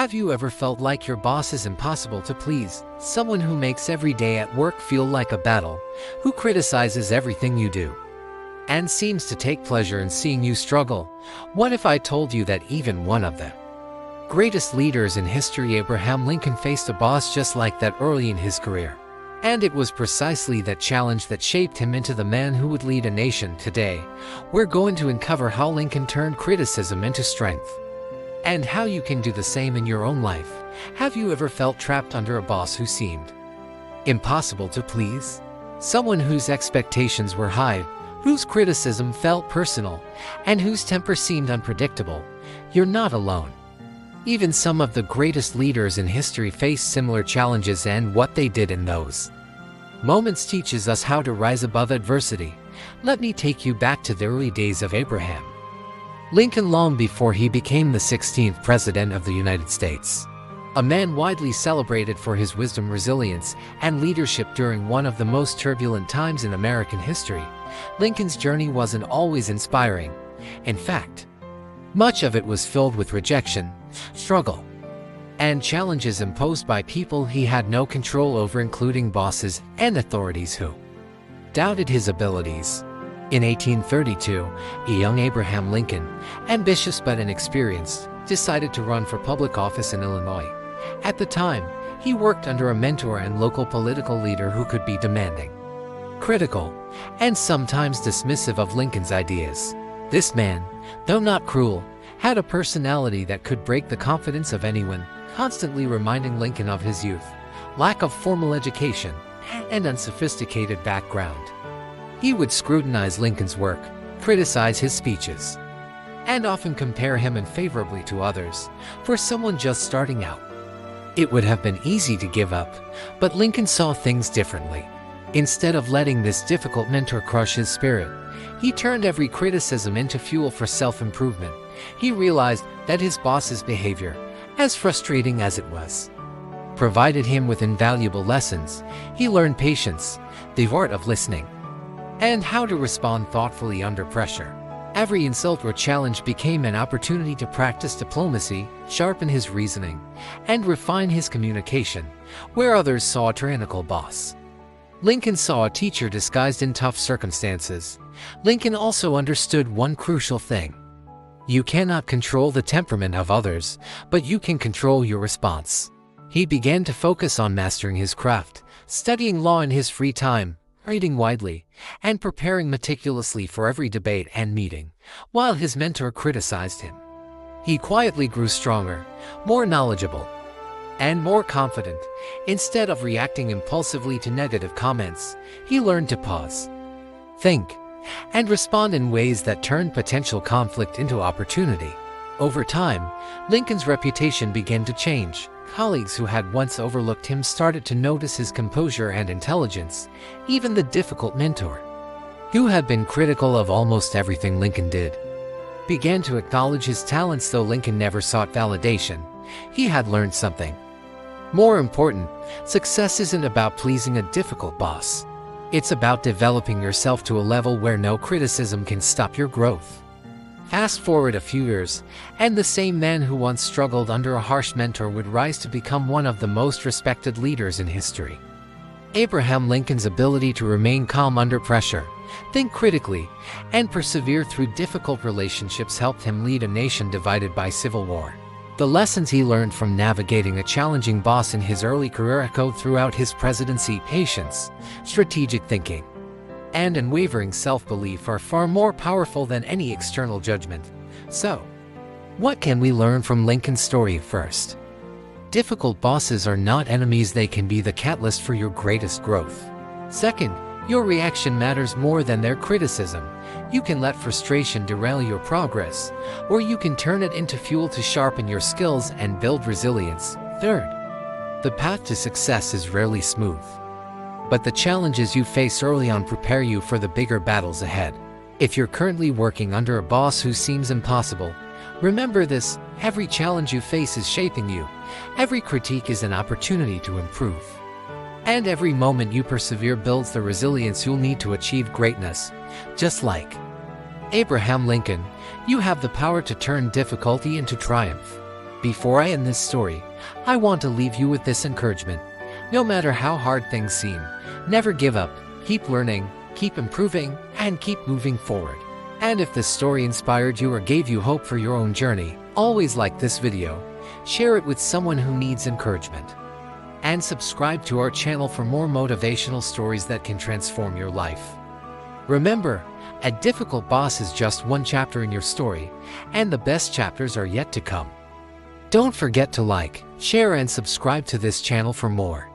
Have you ever felt like your boss is impossible to please? Someone who makes every day at work feel like a battle, who criticizes everything you do, and seems to take pleasure in seeing you struggle? What if I told you that even one of the greatest leaders in history, Abraham Lincoln, faced a boss just like that early in his career? And it was precisely that challenge that shaped him into the man who would lead a nation today. We're going to uncover how Lincoln turned criticism into strength, and how you can do the same in your own life. Have you ever felt trapped under a boss who seemed impossible to please? Someone whose expectations were high, whose criticism felt personal, and whose temper seemed unpredictable? You're not alone. Even some of the greatest leaders in history faced similar challenges, and what they did in those moments teaches us how to rise above adversity. Let me take you back to the early days of Abraham Lincoln, long before he became the 16th President of the United States. A man widely celebrated for his wisdom, resilience, and leadership during one of the most turbulent times in American history. Lincoln's journey wasn't always inspiring. In fact, much of it was filled with rejection, struggle, and challenges imposed by people he had no control over, including bosses and authorities who doubted his abilities. In 1832, a young Abraham Lincoln, ambitious but inexperienced, decided to run for public office in Illinois. At the time, he worked under a mentor and local political leader who could be demanding, critical, and sometimes dismissive of Lincoln's ideas. This man, though not cruel, had a personality that could break the confidence of anyone, constantly reminding Lincoln of his youth, lack of formal education, and unsophisticated background. He would scrutinize Lincoln's work, criticize his speeches, and often compare him unfavorably to others. For someone just starting out, it would have been easy to give up, but Lincoln saw things differently. Instead of letting this difficult mentor crush his spirit, he turned every criticism into fuel for self-improvement. He realized that his boss's behavior, as frustrating as it was, provided him with invaluable lessons. He learned patience, the art of listening, and how to respond thoughtfully under pressure. Every insult or challenge became an opportunity to practice diplomacy, sharpen his reasoning, and refine his communication. Where others saw a tyrannical boss, Lincoln saw a teacher disguised in tough circumstances. Lincoln also understood one crucial thing: you cannot control the temperament of others, but you can control your response. He began to focus on mastering his craft, studying law in his free time, reading widely, and preparing meticulously for every debate and meeting. While his mentor criticized him, he quietly grew stronger, more knowledgeable, and more confident. Instead of reacting impulsively to negative comments, he learned to pause, think, and respond in ways that turned potential conflict into opportunity. Over time, Lincoln's reputation began to change. Colleagues who had once overlooked him started to notice his composure and intelligence. Even the difficult mentor, who had been critical of almost everything Lincoln did, began to acknowledge his talents. Though Lincoln never sought validation, he had learned something more important: success isn't about pleasing a difficult boss. It's about developing yourself to a level where no criticism can stop your growth. Fast forward a few years, and the same man who once struggled under a harsh mentor would rise to become one of the most respected leaders in history. Abraham Lincoln's ability to remain calm under pressure, think critically, and persevere through difficult relationships helped him lead a nation divided by civil war. The lessons he learned from navigating a challenging boss in his early career echoed throughout his presidency. Patience, strategic thinking, and unwavering self-belief are far more powerful than any external judgment. So, what can we learn from Lincoln's story? First, difficult bosses are not enemies, they can be the catalyst for your greatest growth. Second, your reaction matters more than their criticism. You can let frustration derail your progress, or you can turn it into fuel to sharpen your skills and build resilience. Third, the path to success is rarely smooth, but the challenges you face early on prepare you for the bigger battles ahead. If you're currently working under a boss who seems impossible, remember this: every challenge you face is shaping you, every critique is an opportunity to improve, and every moment you persevere builds the resilience you'll need to achieve greatness. Just like Abraham Lincoln, you have the power to turn difficulty into triumph. Before I end this story, I want to leave you with this encouragement. No matter how hard things seem, never give up, keep learning, keep improving, and keep moving forward. And if this story inspired you or gave you hope for your own journey, always like this video, share it with someone who needs encouragement. And subscribe to our channel for more motivational stories that can transform your life. Remember, a difficult boss is just one chapter in your story, and the best chapters are yet to come. Don't forget to like, share, and subscribe to this channel for more.